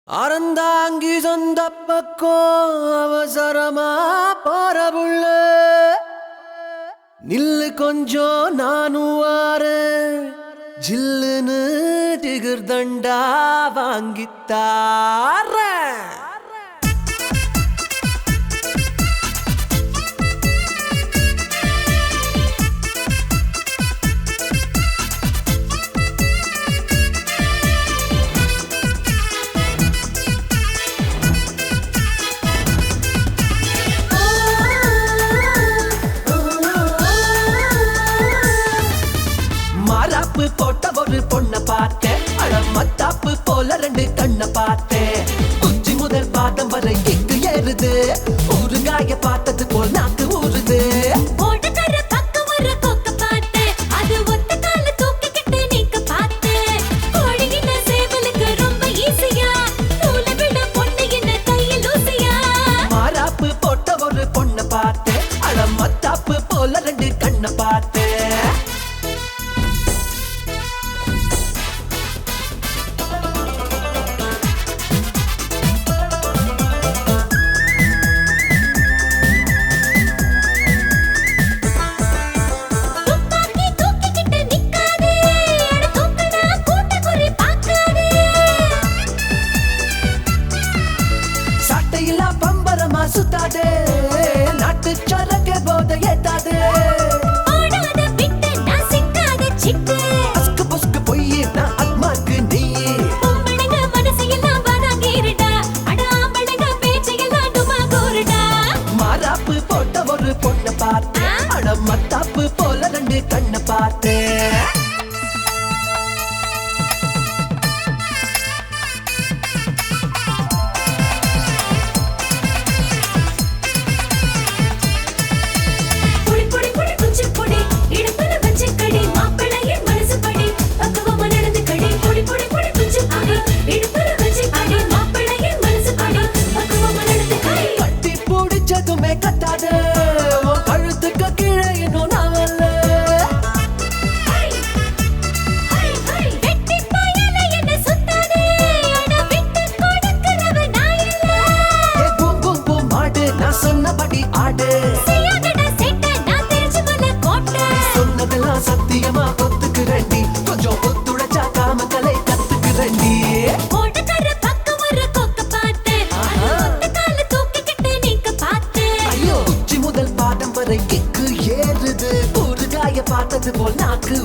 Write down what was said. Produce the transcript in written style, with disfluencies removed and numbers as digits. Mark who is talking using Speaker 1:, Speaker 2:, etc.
Speaker 1: அறந்தாங்கி சொந்த பக்கம் அவசரமா போறவுள்ள நில்லு கொஞ்சம் நானும் வாரேன் ஜில்லுன்னு டிகர் தண்டா வாங்கித்தாரேன். மாறாப்பு போட்ட ஒரு பொண்ண பார்த்தேன், அழமத்தாப்பு போல ரெண்டு கண்ண பார்த்தேன். உச்சி முதல் பாதம் வரை எங்கு ஏறுது, ஊறுகாய பார்த்தது போல் நாக்கு ஊறுது. மாறாப்பு போட்ட ஒரு பொண்ண பார்த்தேன், அழமத்தாப்பு போல ரெண்டு கண்ண பார்த்தேன். சுத்தாதே நாட்டு சரக்கு போத ஏத்தாதே, அஸ்கு புஸ்கு பொய்யே நான் அத்மாக்கு நீயே. மாறாப்பு போட்ட ஒரு பொண்ண பார்த்தேன், அடமத்தாப்பு போல ரெண்டு கண்ண பார்த்தேன். கட்டாதே உன் கழுத்துக்கு கீழே இன்னும் நான் வரல. மாடு நான் சொன்னபடி ஆடு, சொன்னதெல்லாம் சத்தியமா ஒத்துக்குறேன்டி, கொஞ்சம் ஒத்துழைச்சா காமக்கலை கத்துக்குறேன்டி. உச்சி முதல் பாதம் வரை எக்கு ஏறுது, ஊறுகாய பார்த்தது போல் நாக்கு